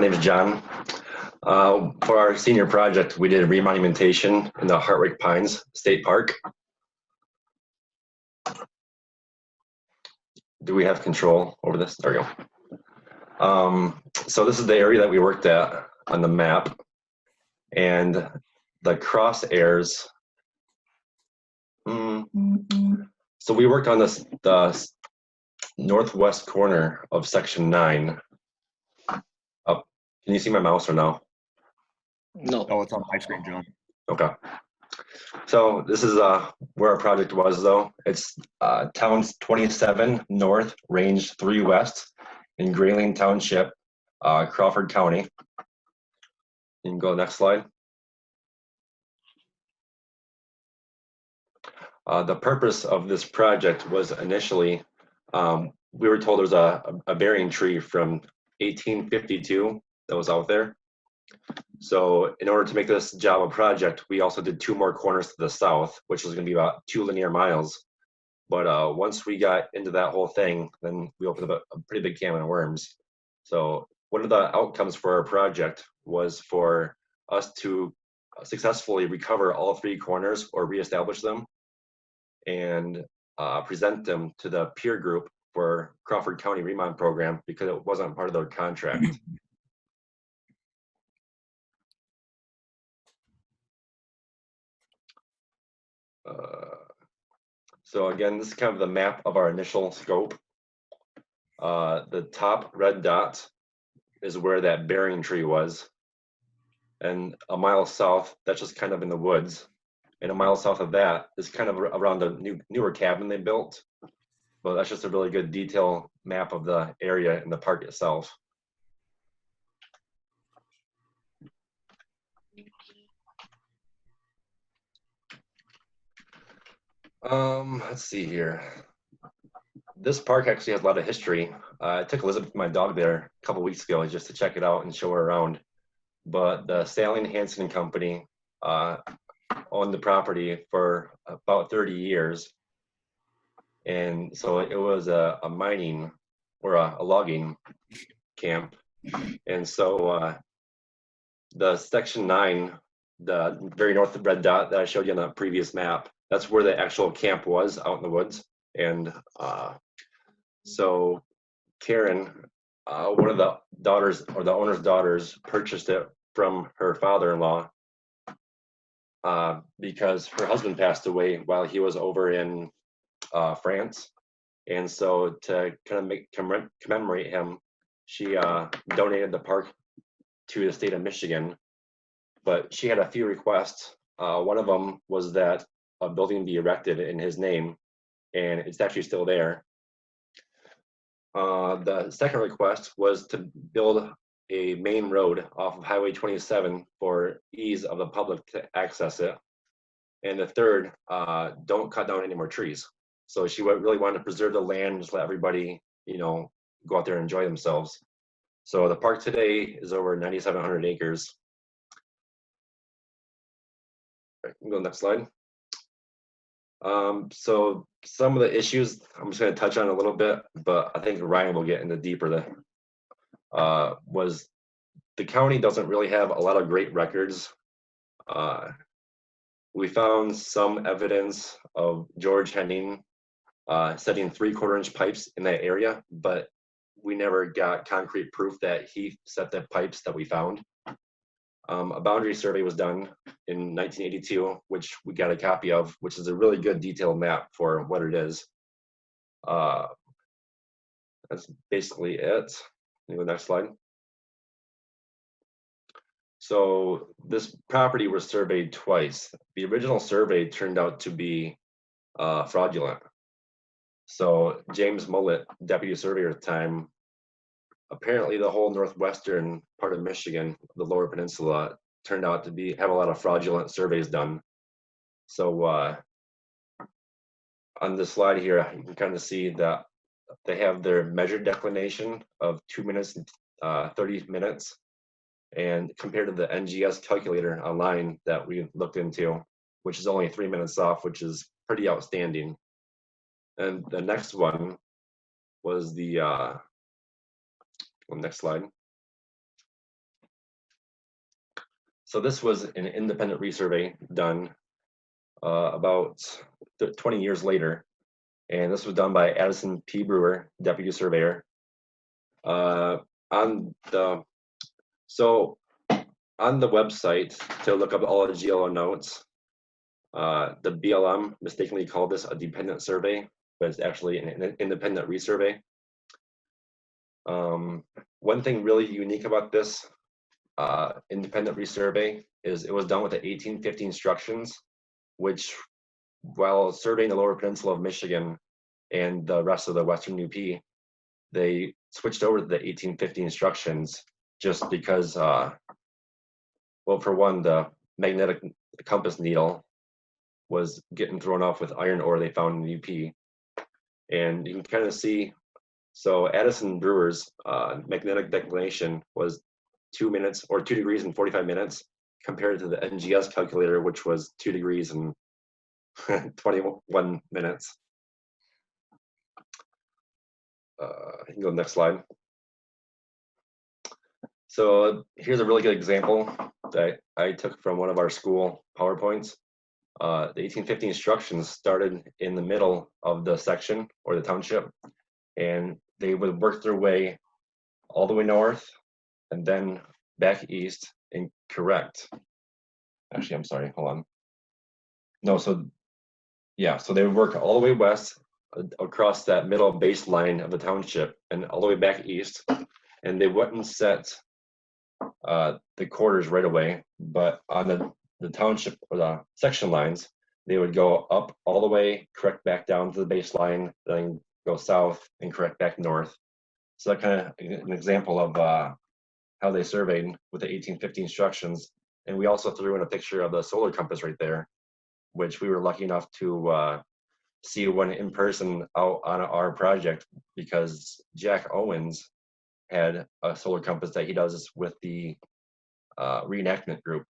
name is John. For our senior project, we did remonumentation in the Hartwick Pines State Park. Do we have control over this? There we go. So this is the area that we worked at on the map, and the crosshairs. So we worked on the northwest corner of section 9. Up. Can you see my mouse or no? No. Oh, it's on my screen, John. Okay. So this is where our project was, though. It's Towns 27 North, Range 3 West in Grayling Township, Crawford County. You can go next slide. The purpose of this project was initially, we were told there was a bearing tree from 1852 that was out there. So in order to make this job a project, we also did 2 more corners to the south, which was going to be about 2 linear miles. But once we got into that whole thing, then we opened up a pretty big can of worms. So one of the outcomes for our project was for us to successfully recover all 3 corners or reestablish them and present them to the peer group for Crawford County Remont program because it wasn't part of their contract. So again, this is kind of the map of our initial scope. The top red dot is where that bearing tree was. And a mile south, that's just kind of in the woods. And a mile south of that is kind of around the newer cabin they built. But that's just a really good detail map of the area in the park itself. Let's see here. This park actually has a lot of history. I took Elizabeth, my dog, there a couple weeks ago just to check it out and show her around. But the Sailing Hansen Company owned the property for about 30 years. And so it was a mining or a logging camp. And so the section 9, the very north red dot that I showed you on the previous map, that's where the actual camp was, out in the woods. And so Karen, one of the daughters or the owner's daughters, purchased it from her father-in-law because her husband passed away while he was over in France. And so to kind of commemorate him, she donated the park to the state of Michigan. But she had a few requests. One of them was that a building be erected in his name, and it's actually still there. The second request was to build a main road off of Highway 27 for ease of the public to access it. And the third, don't cut down any more trees. So she really wanted to preserve the land, just let everybody, go out there and enjoy themselves. So the park today is over 9,700 acres. Right, go next slide. So some of the issues I'm just going to touch on a little bit, but I think Ryan will get into deeper. Was the county doesn't really have a lot of great records. We found some evidence of George Henning setting 3/4-inch pipes in that area, but we never got concrete proof that he set the pipes that we found. A boundary survey was done in 1982, which we got a copy of, which is a really good detailed map for what it is. That's basically it. Go next slide. So this property was surveyed twice. The original survey turned out to be fraudulent. So James Mullet, deputy surveyor at the time, apparently the whole northwestern part of Michigan, the Lower Peninsula, turned out to have a lot of fraudulent surveys done. So on this slide here, you can kind of see that they have their measured declination of 2 minutes and 30 minutes, and compared to the NGS calculator online that we looked into, which is only 3 minutes off, which is pretty outstanding. And the next one was the next slide. So this was an independent resurvey done about 20 years later, and this was done by Addison P. Brewer, deputy surveyor. On the on the website to look up all the GLO notes, the BLM mistakenly called this a dependent survey, but it's actually an independent resurvey. One thing really unique about this independent resurvey is it was done with the 1850 instructions, which, while surveying the lower peninsula of Michigan and the rest of the western UP, they switched over to the 1850 instructions just because, well, for one, the magnetic compass needle was getting thrown off with iron ore they found in the UP. And you can kind of see, so Addison Brewer's magnetic declination was 2 minutes, or 2 degrees and 45 minutes, compared to the NGS calculator, which was 2 degrees and 21 minutes. You can go to the next slide. So here's a really good example that I took from one of our school PowerPoints. The 1850 instructions started in the middle of the section or the township, and they would work their way all the way north and then back east and correct. Actually, I'm sorry, hold on. No, so yeah, so they would work all the way west across that middle baseline of the township and all the way back east, and they wouldn't set the quarters right away, but on the township or the section lines, they would go up all the way, correct back down to the baseline, then go south and correct back north. So that kind of an example of how they surveyed with the 1850 instructions. And we also threw in a picture of the solar compass right there, which we were lucky enough to see one in person out on our project, because Jack Owens had a solar compass that he does with the reenactment group.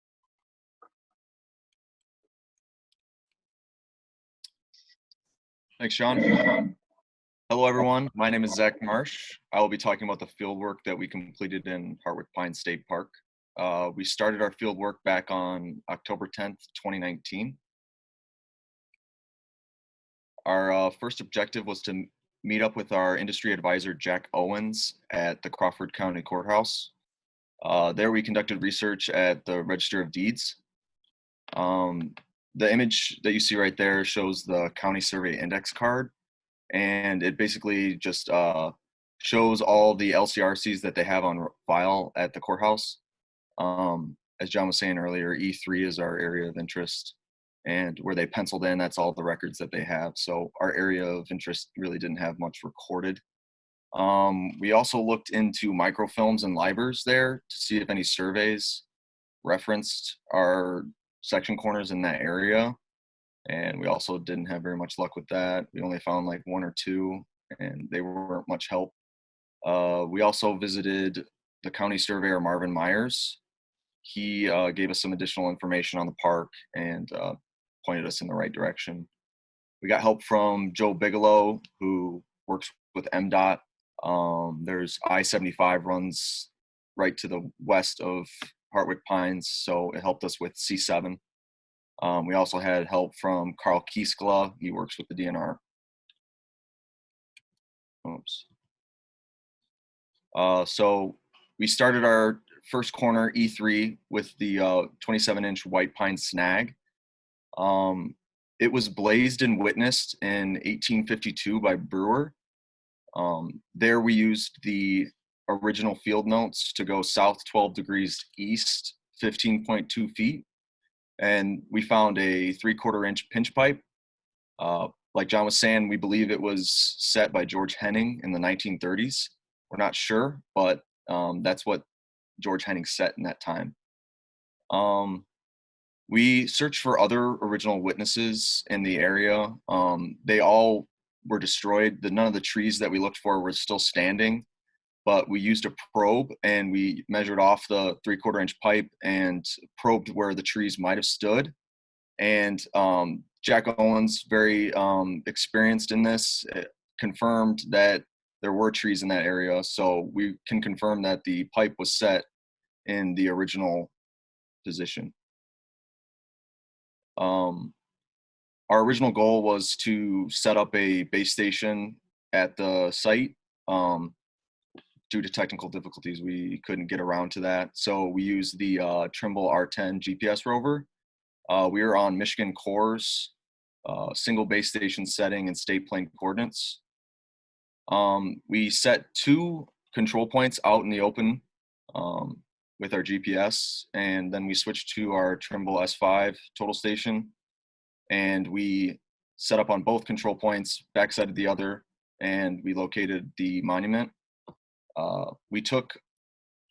Thanks, Sean. Hello, everyone. My name is Zach Marsh. I will be talking about the field work that we completed in Hartwick Pines State Park. We started our field work back on October 10th, 2019. Our first objective was to meet up with our industry advisor, Jack Owens, at the Crawford County Courthouse. There we conducted research at the Register of Deeds. The image that you see right there shows the county survey index card, and it basically just shows all the LCRCs that they have on file at the courthouse. As John was saying earlier, E3 is our area of interest, and where they penciled in, that's all the records that they have. So our area of interest really didn't have much recorded. We also looked into microfilms and libers there to see if any surveys referenced our section corners in that area. And we also didn't have very much luck with that. We only found like 1 or 2, and they weren't much help. We also visited the county surveyor, Marvin Myers. He gave us some additional information on the park and pointed us in the right direction. We got help from Joe Bigelow, who works with MDOT. There's I-75 runs right to the west of Hartwick Pines, so it helped us with C7. We also had help from Carl Kieskla. He works with the DNR. Oops. So we started our first corner, E3, with the 27-inch white pine snag. It was blazed and witnessed in 1852 by Brewer. There we used the original field notes to go south 12 degrees east, 15.2 feet. And we found a 3/4 inch pinch pipe. Like John was saying, we believe it was set by George Henning in the 1930s. We're not sure, but that's what George Henning set in that time. We searched for other original witnesses in the area. They all were destroyed. None of the trees that we looked for were still standing, but we used a probe and we measured off the 3/4 inch pipe and probed where the trees might have stood. And Jack Owens, very experienced in this, confirmed that there were trees in that area. So we can confirm that the pipe was set in the original position. Our original goal was to set up a base station at the site. Due to technical difficulties, we couldn't get around to that. So we used the Trimble R10 GPS rover. We were on Michigan Core's single base station setting and state plane coordinates. We set 2 control points out in the open with our GPS, and then we switched to our Trimble S5 total station, and we set up on both control points, backside of the other, and we located the monument. We took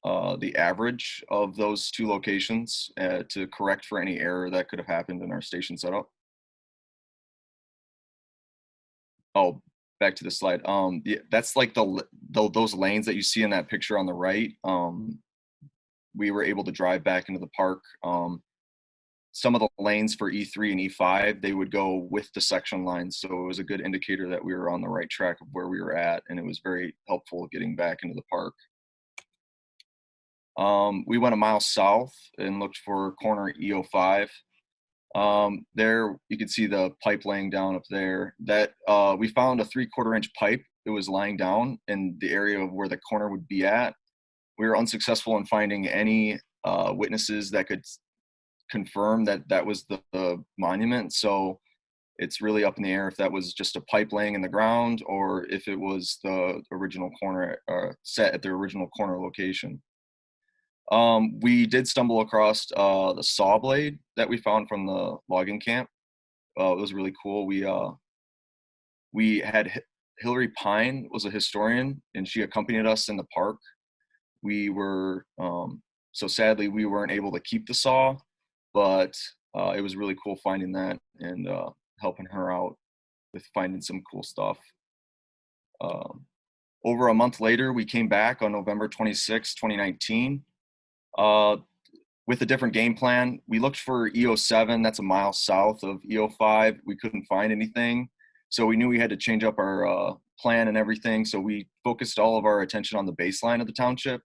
the average of those 2 locations to correct for any error that could have happened in our station setup. Oh, back to the slide. Yeah, that's like those lanes that you see in that picture on the right. We were able to drive back into the park. Some of the lanes for E3 and E5, they would go with the section lines. So it was a good indicator that we were on the right track of where we were at, and it was very helpful getting back into the park. We went a mile south and looked for corner EO5. There you can see the pipe laying down up there. That we found a 3/4 inch pipe. It was lying down in the area of where the corner would be at. We were unsuccessful in finding any witnesses that could confirm that that was the monument. So it's really up in the air if that was just a pipe laying in the ground or if it was the original corner set at the original corner location. We did stumble across the saw blade that we found from the logging camp. It was really cool. We had Hillary Pine was a historian, and she accompanied us in the park. We were so sadly we weren't able to keep the saw, but it was really cool finding that and helping her out with finding some cool stuff. Over a month later, we came back on November 26, 2019. With a different game plan. We looked for EO7, that's a mile south of EO5. We couldn't find anything. So we knew we had to change up our plan and everything. So we focused all of our attention on the baseline of the township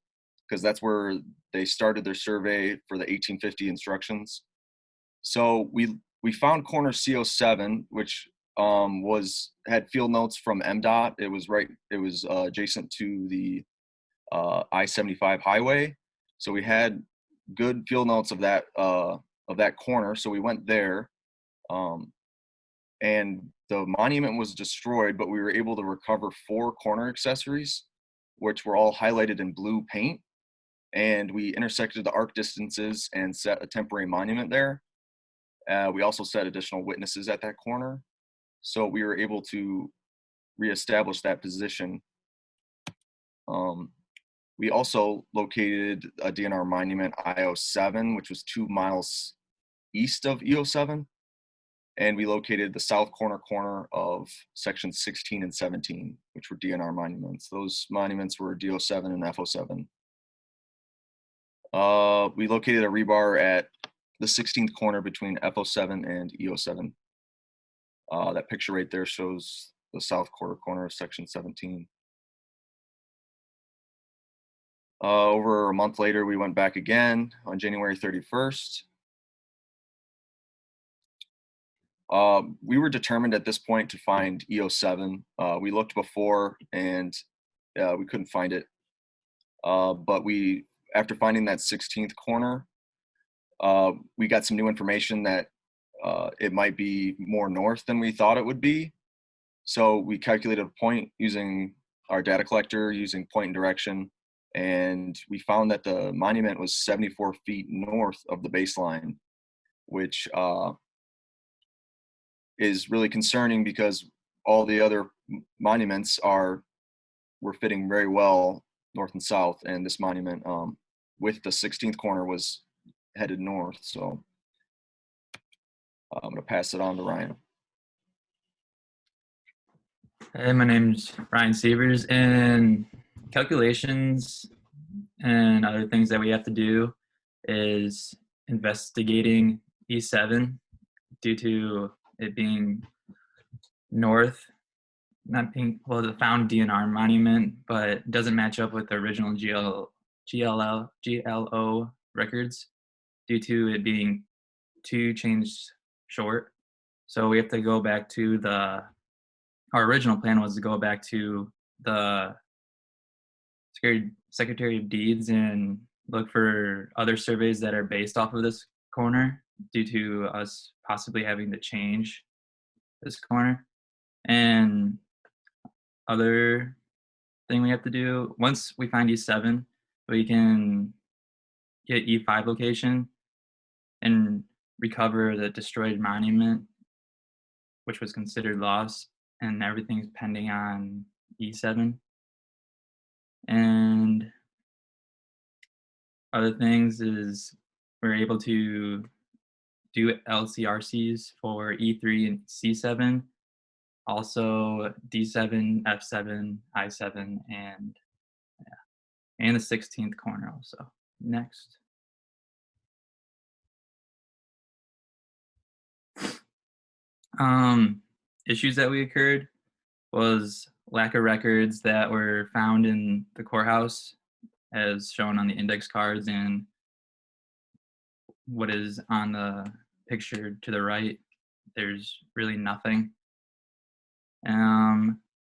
because that's where they started their survey for the 1850 instructions. So we found corner CO7, which had field notes from MDOT. It was adjacent to the I-75 highway. So we had good field notes of that corner. So we went there, and the monument was destroyed, but we were able to recover 4 corner accessories, which were all highlighted in blue paint. And we intersected the arc distances and set a temporary monument there. We also set additional witnesses at that corner. So we were able to reestablish that position. We also located a DNR monument IO7, which was 2 miles east of EO7. And we located the south corner of sections 16 and 17, which were DNR monuments. Those monuments were DO7 and FO7. We located a rebar at the 16th corner between FO7 and EO7. That picture right there shows the south corner of section 17. Over a month later, we went back again on January 31st. We were determined at this point to find EO7. We looked before and we couldn't find it. But after finding that 16th corner, we got some new information that it might be more north than we thought it would be. So we calculated a point using our data collector, using point and direction. And we found that the monument was 74 feet north of the baseline, which is really concerning because all the other monuments were fitting very well north and south, and this monument with the 16th corner was headed north. So I'm going to pass it on to Ryan. Hey, my name's Ryan Severs, and calculations and other things that we have to do is investigating E7 due to it being north, not being, well, the found DNR monument, but it doesn't match up with the original GLO records. due to it being 2 chains short. So we have to go back to our original plan was to go back to the Secretary of Deeds and look for other surveys that are based off of this corner due to us possibly having to change this corner. And other thing we have to do, once we find E7, we can get E5 location and recover the destroyed monument, which was considered lost, and everything's pending on E7. And other things is we're able to do LCRCs for E3 and C7, also D7, F7, I7, and the 16th corner also. Next. Issues that we occurred was lack of records that were found in the courthouse as shown on the index cards and what is on the picture to the right. There's really nothing.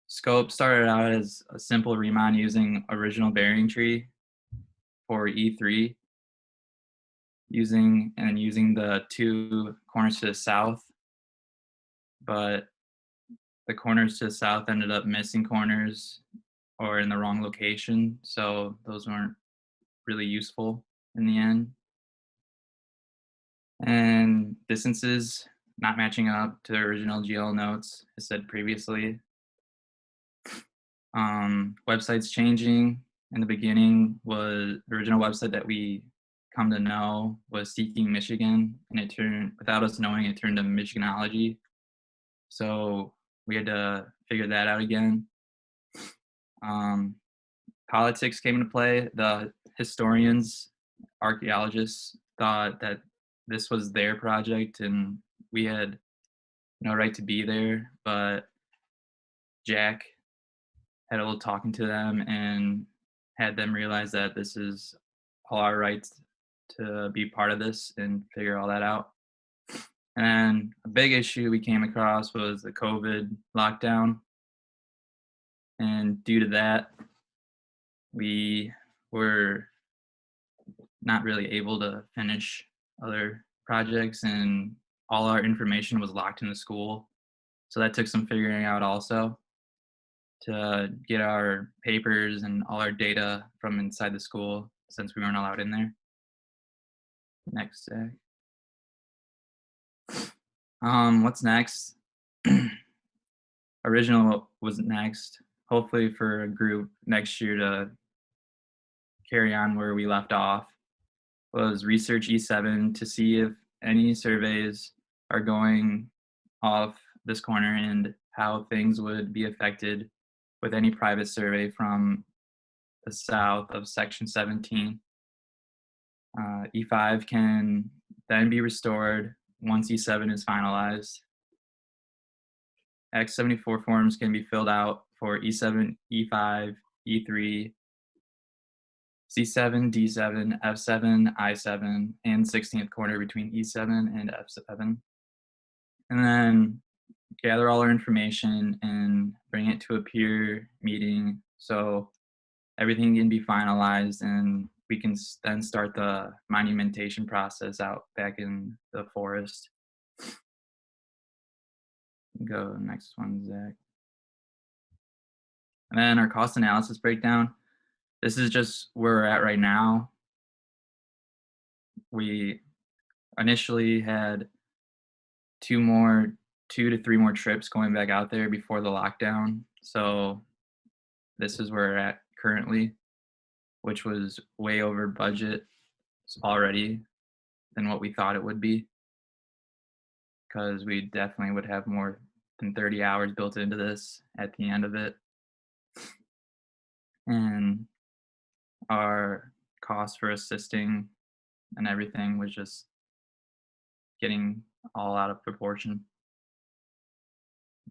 Scope started out as a simple remon using original bearing tree for E3, using the 2 corners to the south, but the corners to the south ended up missing corners or in the wrong location, so those weren't really useful in the end. And distances not matching up to the original GL notes, as said previously. Websites changing. In the beginning, was the original website that we come to know was Seeking Michigan, and it turned, without us knowing, it turned to Michiganology. So we had to figure that out again. Politics came into play. The historians, archaeologists thought that this was their project and we had no right to be there, but Jack had a little talking to them and had them realize that this is all our rights to be part of this and figure all that out. And then a big issue we came across was the COVID lockdown. And due to that, we were not really able to finish other projects and all our information was locked in the school. So that took some figuring out also to get our papers and all our data from inside the school since we weren't allowed in there. Next, Zach. What's next? Original was next. Hopefully for a group next year to carry on where we left off was research E7 to see if any surveys are going off this corner and how things would be affected with any private survey from the south of section 17. E5 can then be restored once E7 is finalized. X74 forms can be filled out for E7, E5, E3, C7, D7, F7, I7, and 16th corner between E7 and F7. And then gather all our information and bring it to a peer meeting so everything can be finalized and we can then start the monumentation process out back in the forest. Go next one, Zach. And then our cost analysis breakdown. This is just where we're at right now. We initially had 2 to 3 more trips going back out there before the lockdown. So this is where we're at currently, which was way over budget already than what we thought it would be, because we definitely would have more than 30 hours built into this at the end of it. And our cost for assisting and everything was just getting all out of proportion.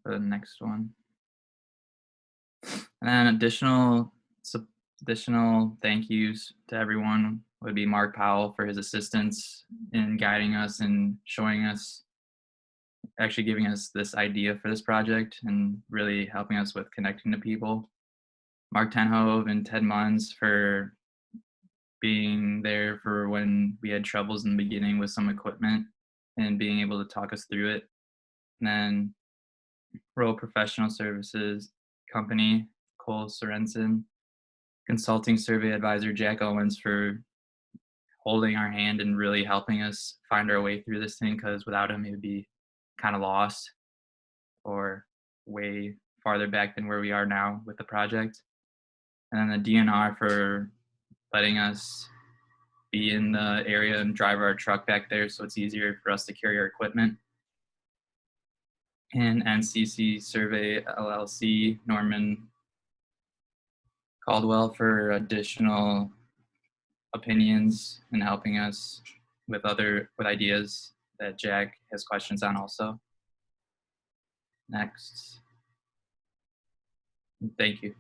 For the next one. And then additional thank yous to everyone would be Mark Powell for his assistance in guiding us and showing us, actually giving us this idea for this project and really helping us with connecting to people. Mark Tenhove and Ted Munns for being there for when we had troubles in the beginning with some equipment and being able to talk us through it. And then Rowe Professional Services Company, Cole Sorensen, Consulting Survey Advisor Jack Owens for holding our hand and really helping us find our way through this thing, because without him, it would be kind of lost or way farther back than where we are now with the project. And then the DNR for letting us be in the area and drive our truck back there so it's easier for us to carry our equipment. And NCC Survey LLC, Norman Caldwell for additional opinions and helping us with ideas that Jack has questions on also. Next. Thank you.